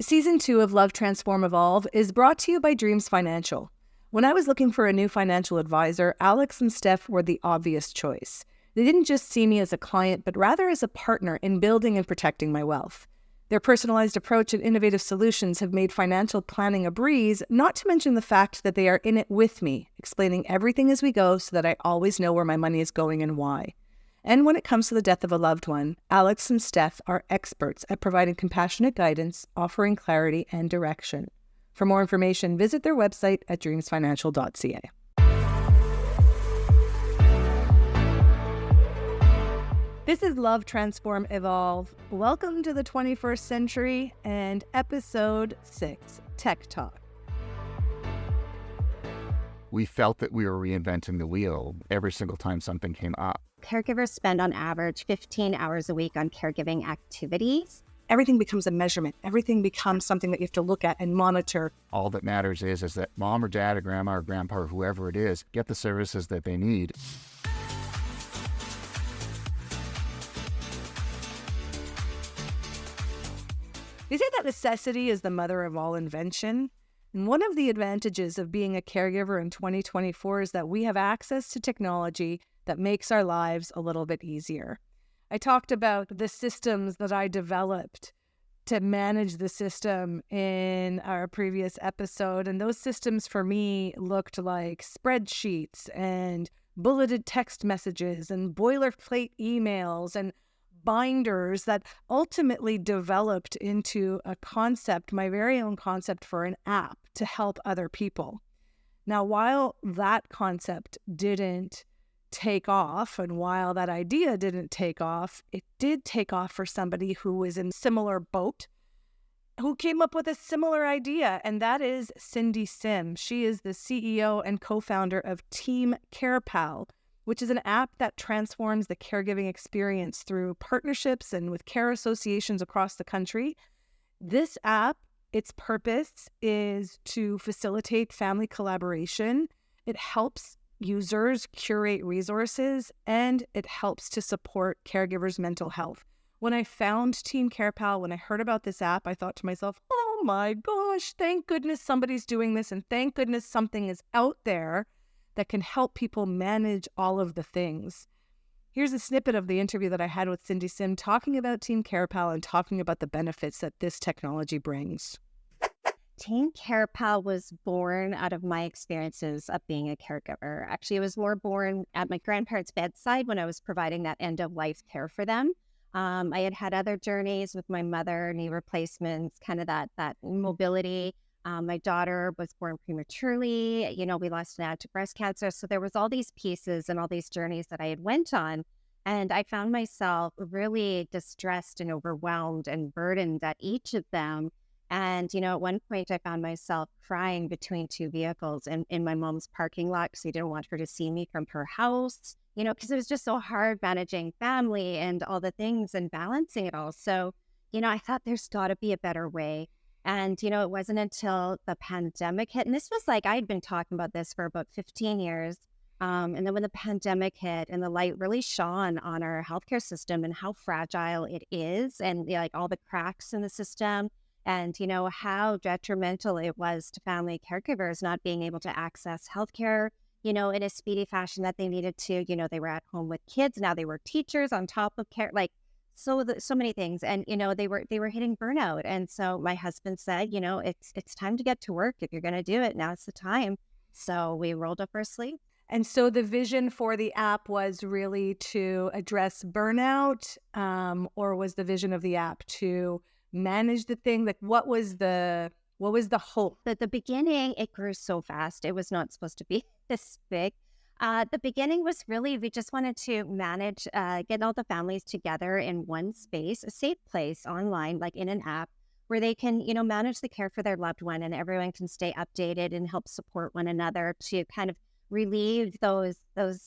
Season 2 of Love, Transform, Evolve is brought to you by Dreams Financial. When I was looking for a new financial advisor, Alex and Steph were the obvious choice. They didn't just see me as a client, but rather as a partner in building and protecting my wealth. Their personalized approach and innovative solutions have made financial planning a breeze, not to mention the fact that they are in it with me, explaining everything as we go so that I always know where my money is going and why. And when it comes to the death of a loved one, Alex and Steph are experts at providing compassionate guidance, offering clarity and direction. For more information, visit their website at dreamsfinancial.ca. This is Love, Transform, Evolve. Welcome to the 21st century and episode 6, Tech Talk. We felt that we were reinventing the wheel every single time something came up. Caregivers spend on average 15 hours a week on caregiving activities. Everything becomes a measurement. Everything becomes something that you have to look at and monitor. All that matters is that mom or dad or grandma or grandpa or whoever it is get the services that they need. They say that necessity is the mother of all invention. And one of the advantages of being a caregiver in 2024 is that we have access to technology that makes our lives a little bit easier. I talked about the systems that I developed to manage the system in our previous episode. And those systems for me looked like spreadsheets and bulleted text messages and boilerplate emails and binders that ultimately developed into a concept, my very own concept for an app to help other people. Now, while that concept didn't take off and while that idea didn't take off, it did take off for somebody who was in a similar boat, who came up with a similar idea, and that is Cindy Sim. She is the CEO and co-founder of Team CarePal, which is an app that transforms the caregiving experience through partnerships and with care associations across the country. This app, its purpose is to facilitate family collaboration. It helps users curate resources, and it helps to support caregivers' mental health. When I found Team CarePal, when I heard about this app, I thought to myself, oh my gosh, thank goodness somebody's doing this, and thank goodness something is out there that can help people manage all of the things. Here's a snippet of the interview that I had with Cindy Sim talking about Team CarePal and talking about the benefits that this technology brings. Team CarePal was born out of my experiences of being a caregiver. Actually, it was more born at my grandparents' bedside when I was providing that end-of-life care for them. I had other journeys with my mother, knee replacements, kind of that mobility. My daughter was born prematurely. We lost an aunt to breast cancer. So there was all these pieces and all these journeys that I had went on. And I found myself really distressed and overwhelmed and burdened at each of them. And, at one point I found myself crying between two vehicles in my mom's parking lot because I didn't want her to see me from her house, because it was just so hard managing family and all the things and balancing it all. So, I thought there's got to be a better way. And, it wasn't until the pandemic hit, and this was like, I'd been talking about this for about 15 years. And then when the pandemic hit and the light really shone on our healthcare system and how fragile it is and all the cracks in the system and, how detrimental it was to family caregivers not being able to access healthcare, in a speedy fashion that they needed to. They were at home with kids. Now they were teachers on top of care, so many things. And, they were hitting burnout. And so my husband said, it's time to get to work. If you're going to do it, now's the time. So we rolled up our sleeves. And so the vision for the app was really to address burnout, or was the vision of the app to manage the thing? Like, what was the hope? At the beginning, it grew so fast. It was not supposed to be this big. The beginning was really, we just wanted to manage, get all the families together in one space, a safe place online, like in an app where they can, manage the care for their loved one and everyone can stay updated and help support one another to kind of relieve those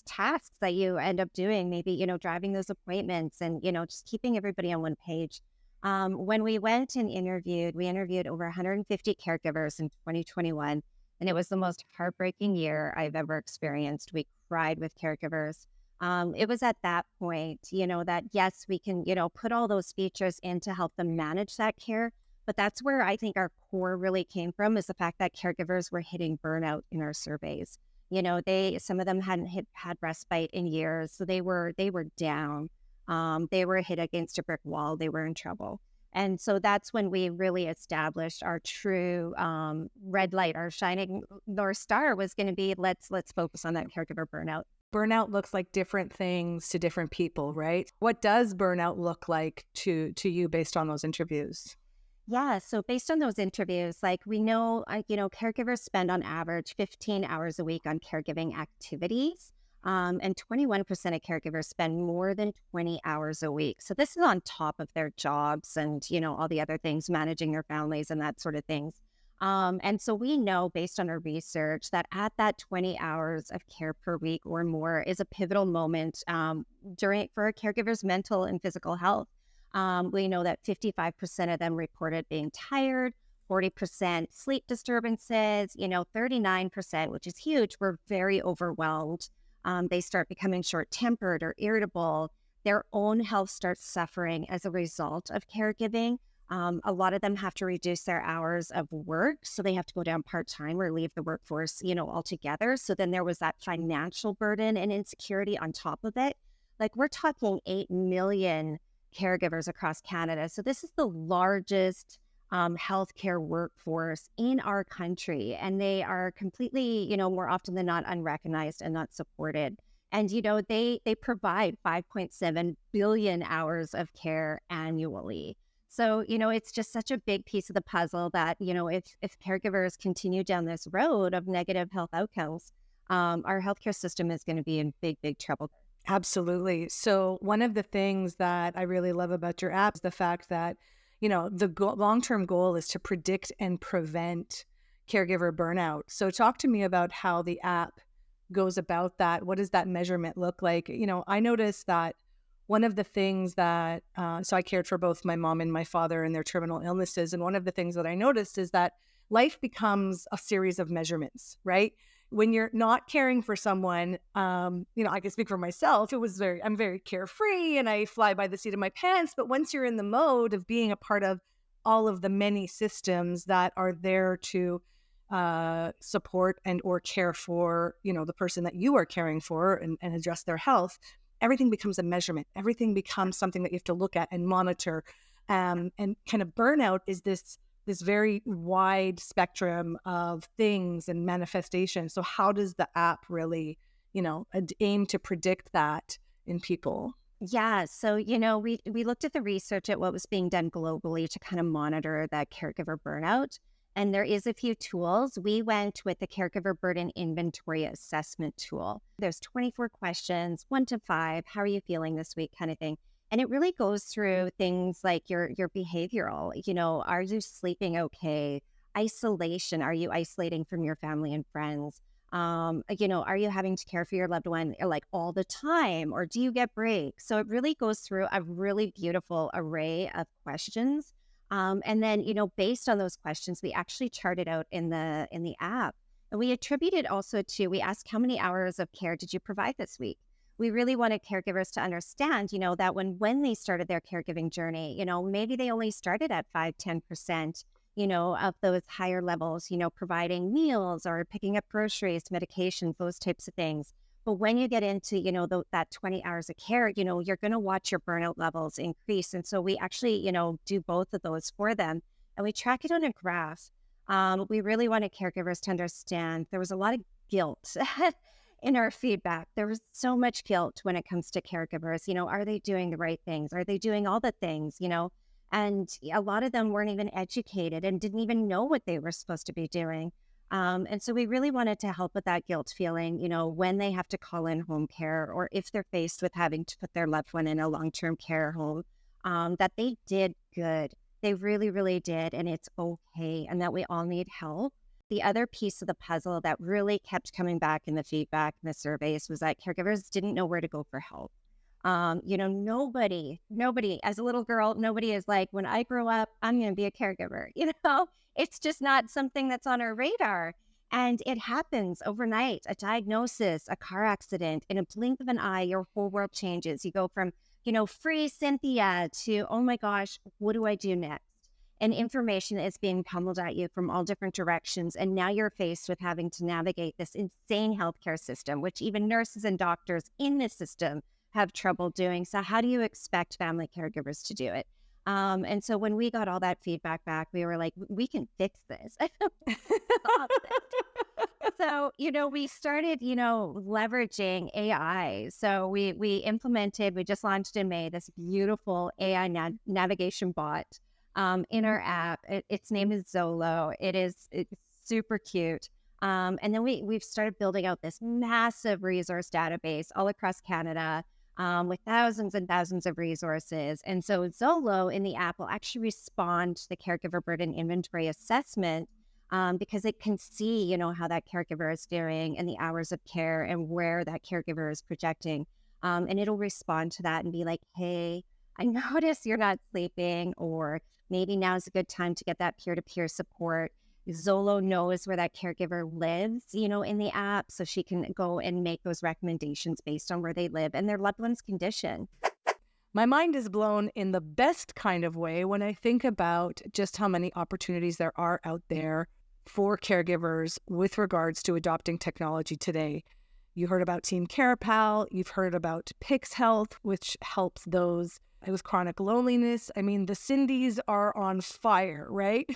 tasks that you end up doing, maybe, driving those appointments and, just keeping everybody on one page. When we went and we interviewed over 150 caregivers in 2021. And it was the most heartbreaking year I've ever experienced. We cried with caregivers. It was at that point, that yes, we can, put all those features in to help them manage that care, But that's where I think our core really came from, is the fact that caregivers were hitting burnout in our surveys. Some of them hadn't had respite in years, so they were down. They were hit against a brick wall. They were in trouble. And so that's when we really established our true red light. Our shining North Star was going to be, let's focus on that caregiver burnout. Burnout looks like different things to different people, right? What does burnout look like to you based on those interviews? Yeah, so based on those interviews, like we know, caregivers spend on average 15 hours a week on caregiving activities. And 21% of caregivers spend more than 20 hours a week. So this is on top of their jobs and, all the other things, managing their families and that sort of things. And so we know, based on our research, that at that 20 hours of care per week or more is a pivotal moment for a caregiver's mental and physical health. We know that 55% of them reported being tired, 40% sleep disturbances, 39%, which is huge, were very overwhelmed. They start becoming short-tempered or irritable. Their own health starts suffering as a result of caregiving. A lot of them have to reduce their hours of work, so they have to go down part-time or leave the workforce, altogether. So then there was that financial burden and insecurity on top of it. Like, we're talking 8 million caregivers across Canada. So this is the largest healthcare workforce in our country, and they are completely, more often than not, unrecognized and not supported. And they provide 5.7 billion hours of care annually. So it's just such a big piece of the puzzle that if caregivers continue down this road of negative health outcomes, our healthcare system is going to be in big trouble. Absolutely. So one of the things that I really love about your app is the fact that the long-term goal is to predict and prevent caregiver burnout. So talk to me about how the app goes about that. What does that measurement look like? I noticed that one of the things that, so I cared for both my mom and my father and their terminal illnesses. And one of the things that I noticed is that life becomes a series of measurements, right? When you're not caring for someone, I can speak for myself. I'm very carefree and I fly by the seat of my pants. But once you're in the mode of being a part of all of the many systems that are there to support and or care for, the person that you are caring for and address their health, everything becomes a measurement. Everything becomes something that you have to look at and monitor. And kind of burnout is this very wide spectrum of things and manifestations. So how does the app really, aim to predict that in people? Yeah. So, we looked at the research at what was being done globally to kind of monitor that caregiver burnout. And there is a few tools. We went with the Caregiver Burden Inventory Assessment tool. There's 24 questions, 1 to 5. How are you feeling this week, kind of thing. And it really goes through things like your behavioral, are you sleeping okay? Isolation, are you isolating from your family and friends? Are you having to care for your loved one like all the time, or do you get breaks? So it really goes through a really beautiful array of questions. And then, based on those questions, we actually charted out in the app. And we attributed also to, we asked, how many hours of care did you provide this week? We really wanted caregivers to understand, that when they started their caregiving journey, maybe they only started at 5-10%, of those higher levels, providing meals or picking up groceries, medications, those types of things. But when you get into, that 20 hours of care, you're going to watch your burnout levels increase. And so we actually, do both of those for them. And we track it on a graph. We really wanted caregivers to understand there was a lot of guilt in our feedback. There was so much guilt when it comes to caregivers. Are they doing the right things? Are they doing all the things, And a lot of them weren't even educated and didn't even know what they were supposed to be doing. And so we really wanted to help with that guilt feeling, when they have to call in home care or if they're faced with having to put their loved one in a long-term care home, that they did good. They really, really did. And it's okay. And that we all need help. The other piece of the puzzle that really kept coming back in the feedback and the surveys was that caregivers didn't know where to go for help. Nobody, as a little girl, nobody is like, when I grow up, I'm going to be a caregiver. It's just not something that's on our radar. And it happens overnight, a diagnosis, a car accident, in a blink of an eye, your whole world changes. You go from, free Cynthia to, oh my gosh, what do I do next? and information is being pummeled at you from all different directions. And now you're faced with having to navigate this insane healthcare system, which even nurses and doctors in this system have trouble doing. So how do you expect family caregivers to do it? And so when we got all that feedback back, we were like, we can fix this. So, we started, leveraging AI. So we just launched in May this beautiful AI navigation bot in our app. Its name is Zolo. It's super cute. And then we've started building out this massive resource database all across Canada with thousands and thousands of resources. And so Zolo in the app will actually respond to the caregiver burden inventory assessment because it can see, how that caregiver is faring and the hours of care and where that caregiver is projecting. And it'll respond to that and be like, hey, I notice you're not sleeping, or maybe now is a good time to get that peer-to-peer support. Zolo knows where that caregiver lives, in the app, so she can go and make those recommendations based on where they live and their loved one's condition. My mind is blown in the best kind of way when I think about just how many opportunities there are out there for caregivers with regards to adopting technology today. You heard about Team CarePal, you've heard about Pix Health, which helps those with chronic loneliness. I mean, the Cindy's are on fire, right?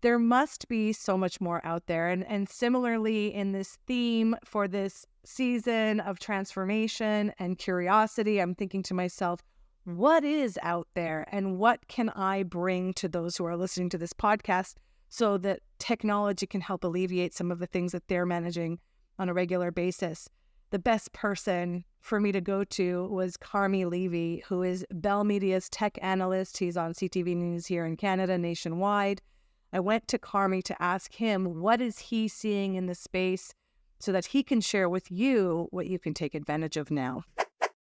There must be so much more out there. And similarly, in this theme for this season of transformation and curiosity, I'm thinking to myself, what is out there and what can I bring to those who are listening to this podcast so that technology can help alleviate some of the things that they're managing on a regular basis? The best person for me to go to was Carmi Levy, who is Bell Media's tech analyst. He's on CTV News here in Canada, nationwide. I went to Carmi to ask him, what is he seeing in the space so that he can share with you what you can take advantage of now.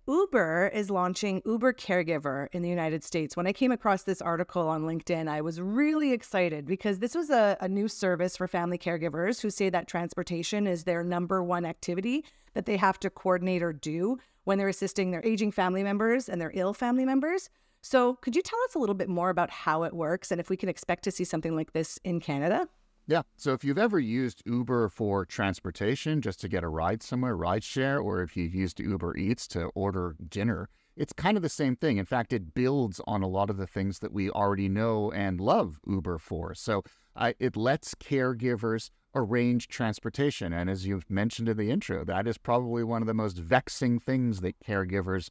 Uber is launching Uber Caregiver in the United States. When I came across this article on LinkedIn, I was really excited because this was a new service for family caregivers who say that transportation is their number one activity that they have to coordinate or do when they're assisting their aging family members and their ill family members. So could you tell us a little bit more about how it works and if we can expect to see something like this in Canada? Yeah. So if you've ever used Uber for transportation, just to get a ride somewhere, ride share, or if you've used Uber Eats to order dinner, it's kind of the same thing. In fact, it builds on a lot of the things that we already know and love Uber for. So it lets caregivers arrange transportation. And as you've mentioned in the intro, that is probably one of the most vexing things that caregivers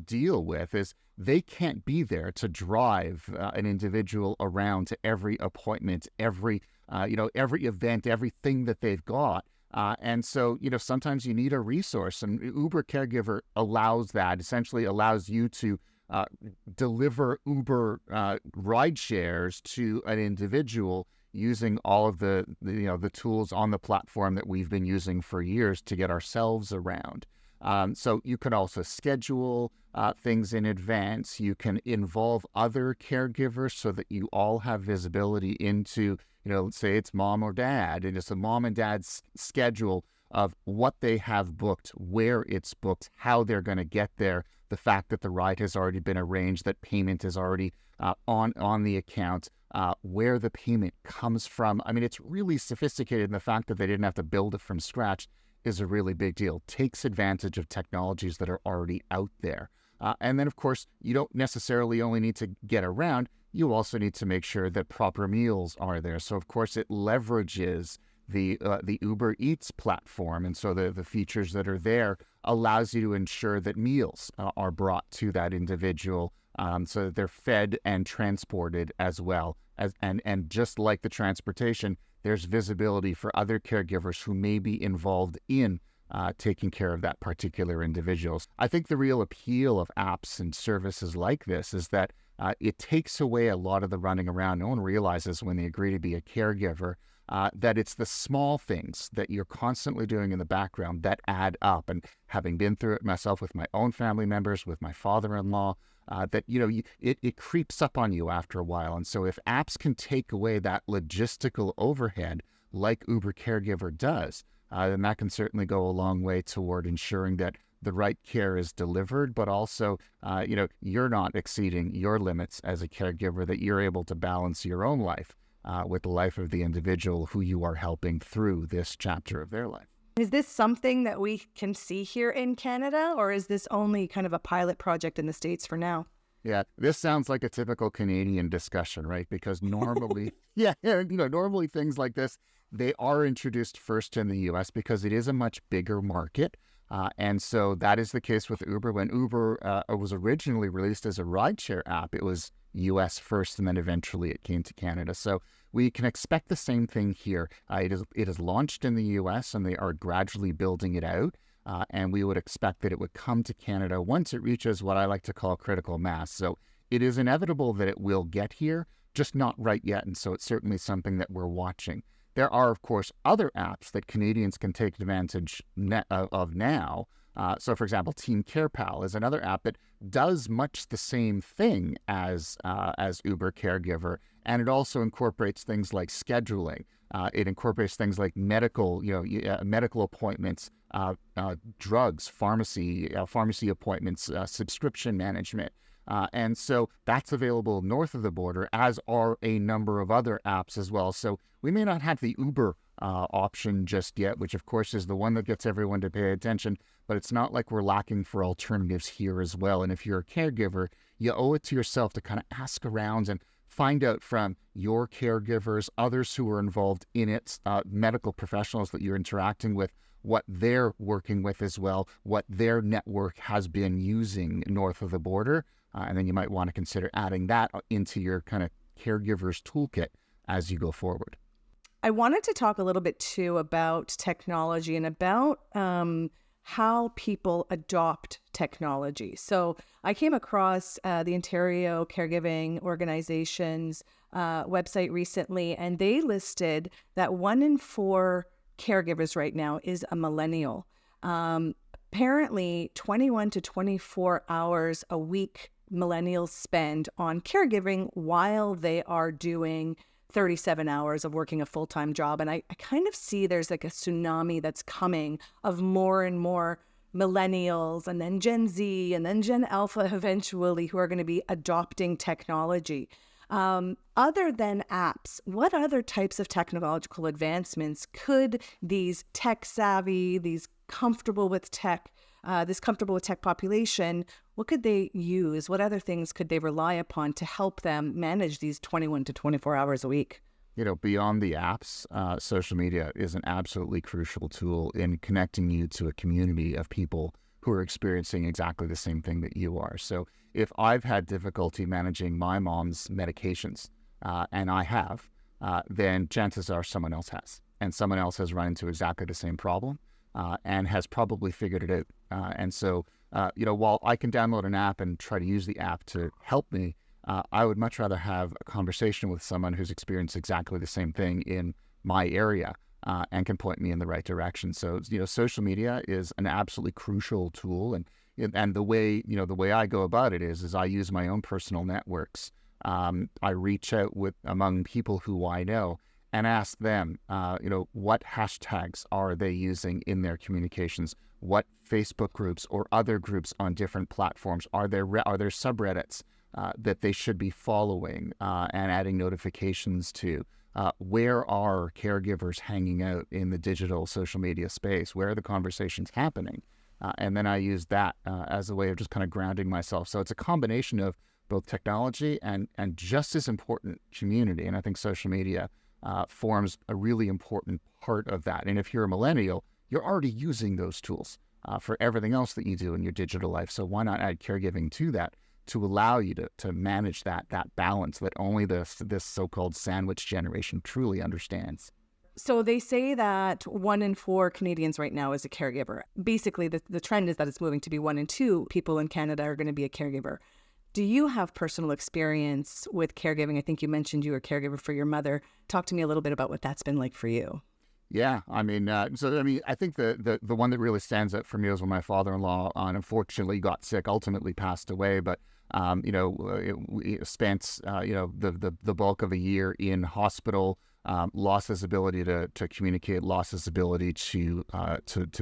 deal with is they can't be there to drive an individual around to every appointment, every event, everything that they've got. And so, sometimes you need a resource, and Uber Caregiver allows that, essentially allows you to deliver Uber ride shares to an individual using all of the tools on the platform that we've been using for years to get ourselves around. So you can also schedule things in advance. You can involve other caregivers so that you all have visibility into, let's say it's mom or dad, and it's a mom and dad's schedule of what they have booked, where it's booked, how they're going to get there, the fact that the ride has already been arranged, that payment is already on the account, where the payment comes from. I mean, it's really sophisticated, and the fact that they didn't have to build it from scratch is a really big deal. Takes advantage of technologies that are already out there. And then, of course, you don't necessarily only need to get around, you also need to make sure that proper meals are there. So, of course, it leverages the Uber Eats platform. And so the features that are there allows you to ensure that meals are brought to that individual so that they're fed and transported as well. And just like the transportation, there's visibility for other caregivers who may be involved in taking care of that particular individual. I think the real appeal of apps and services like this is that it takes away a lot of the running around. No one realizes when they agree to be a caregiver that it's the small things that you're constantly doing in the background that add up. And having been through it myself with my own family members, with my father-in-law, that it creeps up on you after a while. And so if apps can take away that logistical overhead like Uber Caregiver does, then that can certainly go a long way toward ensuring that the right care is delivered, but also, you're not exceeding your limits as a caregiver, that you're able to balance your own life with the life of the individual who you are helping through this chapter of their life. Is this something that we can see here in Canada, or is this only kind of a pilot project in the States for now? Yeah, this sounds like a typical Canadian discussion, right? Because normally, normally things like this, they are introduced first in the US because it is a much bigger market. And so that is the case with Uber. When Uber was originally released as a rideshare app, it was US first, and then eventually it came to Canada. So we can expect the same thing here. It is launched in the US, and they are gradually building it out. And we would expect that it would come to Canada once it reaches what I like to call critical mass. So it is inevitable that it will get here, just not right yet. And so it's certainly something that we're watching. There are, of course, other apps that Canadians can take advantage of now. So, for example, Team CarePal is another app that does much the same thing as Uber Caregiver, and it also incorporates things like scheduling. It incorporates things like medical appointments, drugs, pharmacy appointments, subscription management. And so that's available north of the border, as are a number of other apps as well. So we may not have the Uber option just yet, which of course is the one that gets everyone to pay attention, but it's not like we're lacking for alternatives here as well. And if you're a caregiver, you owe it to yourself to kind of ask around and find out from your caregivers, others who are involved in it, medical professionals that you're interacting with, what they're working with as well, what their network has been using north of the border. And then you might want to consider adding that into your kind of caregiver's toolkit as you go forward. I wanted to talk a little bit too about technology and about how people adopt technology. So I came across the Ontario Caregiving Organization's website recently, and they listed that 1 in 4 caregivers right now is a millennial. Apparently, 21 to 24 hours a week millennials spend on caregiving while they are doing 37 hours of working a full-time job. And I kind of see there's like a tsunami that's coming of more and more millennials, and then Gen Z, and then Gen Alpha eventually, who are going to be adopting technology. Other than apps, what other types of technological advancements could these tech savvy, these comfortable with tech, this comfortable with tech population, what could they use? What other things could they rely upon to help them manage these 21 to 24 hours a week? Beyond the apps, social media is an absolutely crucial tool in connecting you to a community of people who are experiencing exactly the same thing that you are. So if I've had difficulty managing my mom's medications, and I have, then chances are someone else has. And someone else has run into exactly the same problem and has probably figured it out. And so, while I can download an app and try to use the app to help me, I would much rather have a conversation with someone who's experienced exactly the same thing in my area and can point me in the right direction. So, social media is an absolutely crucial tool. And the way I go about it is I use my own personal networks. I reach out among people who I know and ask them, what hashtags are they using in their communications? What Facebook groups or other groups on different platforms are there subreddits that they should be following and adding notifications to? Where are caregivers hanging out in the digital social media space? Where are the conversations happening? And then I use that as a way of just kind of grounding myself. So it's a combination of both technology and just as important, community. And I think social media forms a really important part of that. And if you're a millennial, you're already using those tools for everything else that you do in your digital life. So why not add caregiving to that to allow you to manage that balance that only this so-called sandwich generation truly understands? So they say that 1 in 4 Canadians right now is a caregiver. Basically, the trend is that it's moving to be 1 in 2 people in Canada are going to be a caregiver. Do you have personal experience with caregiving? I think you mentioned you were a caregiver for your mother. Talk to me a little bit about what that's been like for you. Yeah, I think the one that really stands out for me was when my father-in-law unfortunately got sick, ultimately passed away, but spent the bulk of a year in hospital, lost his ability to communicate, lost his ability to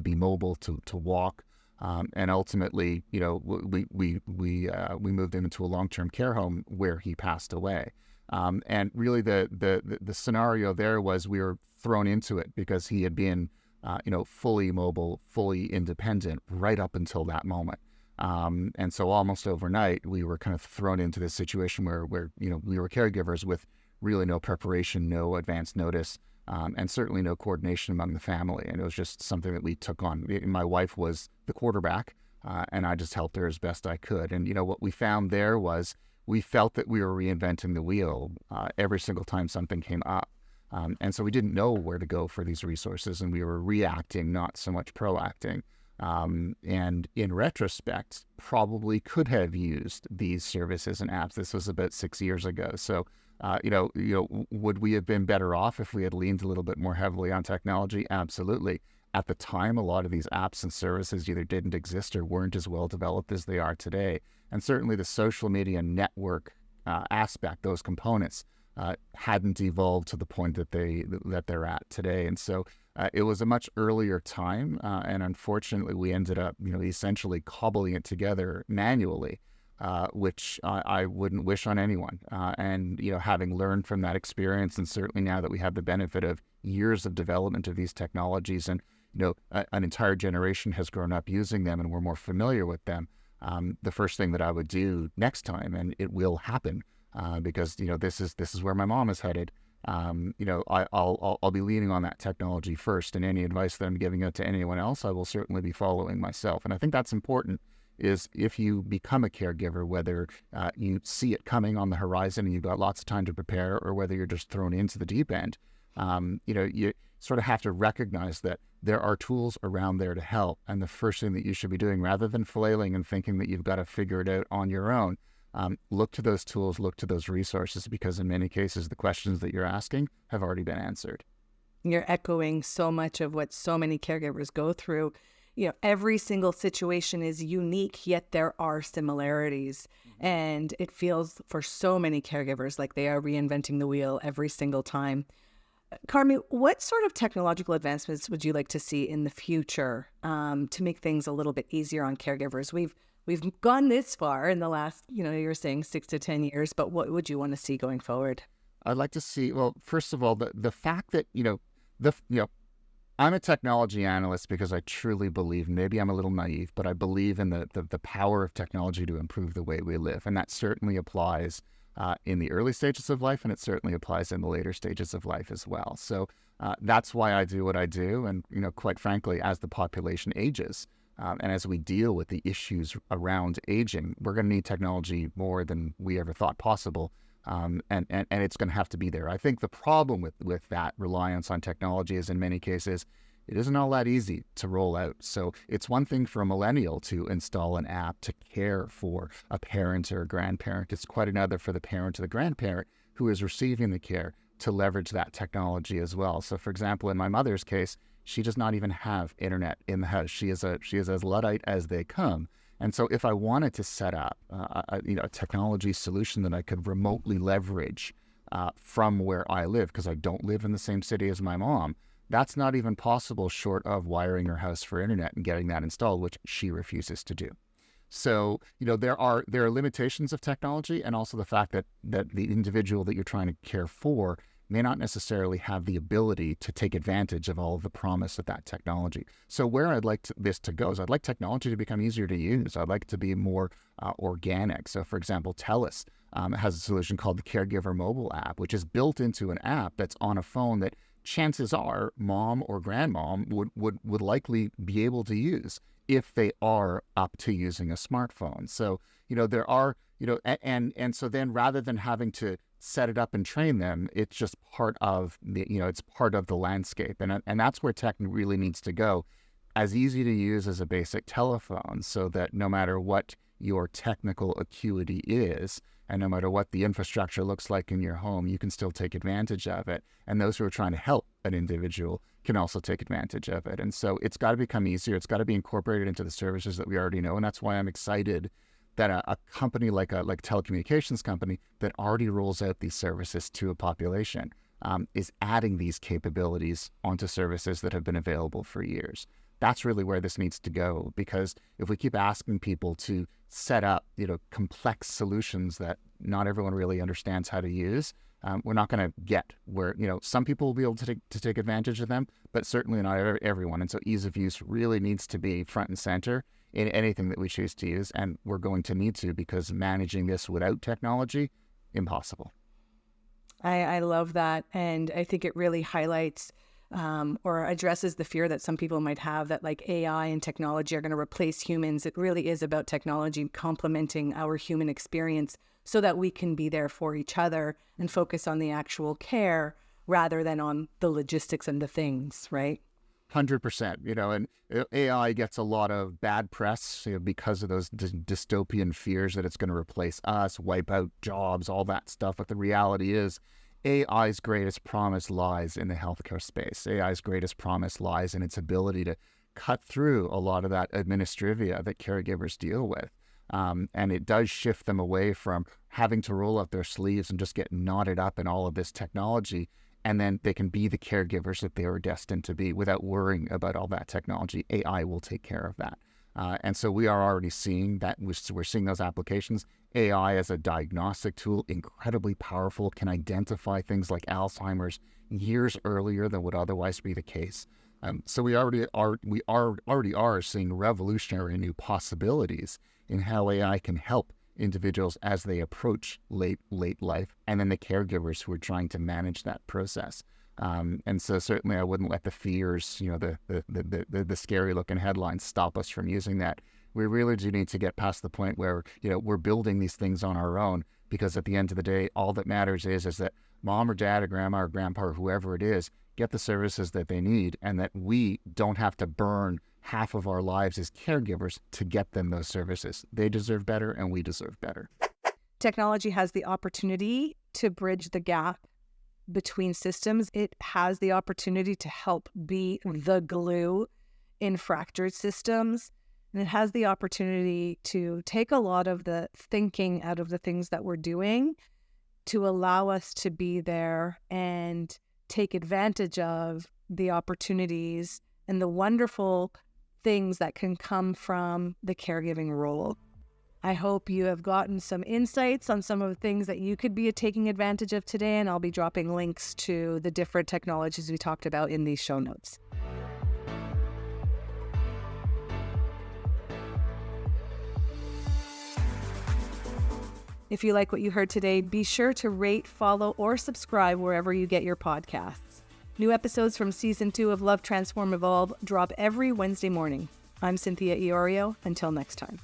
be mobile, to walk. And ultimately, we moved him into a long-term care home where he passed away. And really, the scenario there was we were thrown into it because he had been, fully mobile, fully independent right up until that moment. And so almost overnight, we were kind of thrown into this situation where we were caregivers with really no preparation, no advance notice, and certainly no coordination among the family. And it was just something that we took on. My wife was the quarterback, and I just helped her as best I could. And, what we found there was we felt that we were reinventing the wheel every single time something came up. And so we didn't know where to go for these resources, and we were reacting, not so much proacting. And in retrospect, probably could have used these services and apps. This was about 6 years ago. So, would we have been better off if we had leaned a little bit more heavily on technology? Absolutely. At the time, a lot of these apps and services either didn't exist or weren't as well developed as they are today. And certainly the social media network aspect, those components, hadn't evolved to the point that they're at today. And so it was a much earlier time, and unfortunately we ended up essentially cobbling it together manually, which I wouldn't wish on anyone. And having learned from that experience, and certainly now that we have the benefit of years of development of these technologies, and an entire generation has grown up using them and we're more familiar with them, the first thing that I would do next time, and it will happen, because this is where my mom is headed. I'll be leaning on that technology first, and any advice that I'm giving out to anyone else, I will certainly be following myself. And I think that's important. Is if you become a caregiver, whether you see it coming on the horizon and you've got lots of time to prepare, or whether you're just thrown into the deep end, you sort of have to recognize that there are tools around there to help. And the first thing that you should be doing, rather than flailing and thinking that you've got to figure it out on your own, look to those tools, look to those resources, because in many cases, the questions that you're asking have already been answered. You're echoing so much of what so many caregivers go through. Every single situation is unique, yet there are similarities. Mm-hmm. And it feels for so many caregivers like they are reinventing the wheel every single time. Carmi, what sort of technological advancements would you like to see in the future to make things a little bit easier on caregivers? We've gone this far in the last, you're saying 6 to 10 years, but what would you want to see going forward? I'd like to see, well, first of all, the fact that, I'm a technology analyst because I truly believe, maybe I'm a little naive, but I believe in the power of technology to improve the way we live. And that certainly applies in the early stages of life, and it certainly applies in the later stages of life as well. So that's why I do what I do. And, quite frankly, as the population ages, and as we deal with the issues around aging, we're going to need technology more than we ever thought possible. And it's going to have to be there. I think the problem with that reliance on technology is, in many cases, it isn't all that easy to roll out. So it's one thing for a millennial to install an app to care for a parent or a grandparent. It's quite another for the parent or the grandparent who is receiving the care to leverage that technology as well. So, for example, in my mother's case, she does not even have internet in the house. She is as Luddite as they come. And so if I wanted to set up a technology solution that I could remotely leverage from where I live, because I don't live in the same city as my mom, that's not even possible short of wiring her house for internet and getting that installed, which she refuses to do. So, there are limitations of technology, and also the fact that the individual that you're trying to care for may not necessarily have the ability to take advantage of all of the promise of that technology. So where I'd like this to go is I'd like technology to become easier to use. I'd like it to be more organic. So, for example, TELUS has a solution called the Caregiver mobile app, which is built into an app that's on a phone that chances are mom or grandmom would likely be able to use if they are up to using a smartphone. So, there are, and so then rather than having to set it up and train them, it's just part of it's part of the landscape. And that's where tech really needs to go. As easy to use as a basic telephone, so that no matter what your technical acuity is, and no matter what the infrastructure looks like in your home, you can still take advantage of it. And those who are trying to help an individual can also take advantage of it. And so it's got to become easier. It's got to be incorporated into the services that we already know. And that's why I'm excited that a company like a telecommunications company that already rolls out these services to a population is adding these capabilities onto services that have been available for years. that's really where this needs to go, because if we keep asking people to set up, complex solutions that not everyone really understands how to use, we're not going to get where, some people will be able to take advantage of them, but certainly not everyone. And so ease of use really needs to be front and center in anything that we choose to use. And we're going to need to, because managing this without technology, impossible. I love that. And I think it really highlights or addresses the fear that some people might have that like AI and technology are going to replace humans. It really is about technology complementing our human experience so that we can be there for each other and focus on the actual care rather than on the logistics and the things, right? 100%, and AI gets a lot of bad press, because of those dystopian fears that it's going to replace us, wipe out jobs, all that stuff. But the reality is AI's greatest promise lies in the healthcare space. AI's greatest promise lies in its ability to cut through a lot of that administrivia that caregivers deal with. And it does shift them away from having to roll up their sleeves and just get knotted up in all of this technology. And then they can be the caregivers that they were destined to be without worrying about all that technology. AI will take care of that. And so we are already seeing that. We're seeing those applications. AI as a diagnostic tool, incredibly powerful, can identify things like Alzheimer's years earlier than would otherwise be the case. So we already are seeing revolutionary new possibilities in how AI can help individuals as they approach late life, and then the caregivers who are trying to manage that process. And so certainly I wouldn't let the fears, the scary looking headlines stop us from using that. We really do need to get past the point where, we're building these things on our own, because at the end of the day, all that matters is that mom or dad or grandma or grandpa or whoever it is get the services that they need, and that we don't have to burn half of our lives as caregivers to get them those services. They deserve better, and we deserve better. Technology has the opportunity to bridge the gap between systems. It has the opportunity to help be the glue in fractured systems. And it has the opportunity to take a lot of the thinking out of the things that we're doing to allow us to be there and take advantage of the opportunities and the wonderful things that can come from the caregiving role. I hope you have gotten some insights on some of the things that you could be taking advantage of today, and I'll be dropping links to the different technologies we talked about in these show notes. If you like what you heard today, be sure to rate, follow, or subscribe wherever you get your podcasts. New episodes from Season 2 of Love, Transform, Evolve drop every Wednesday morning. I'm Cynthia Iorio. Until next time.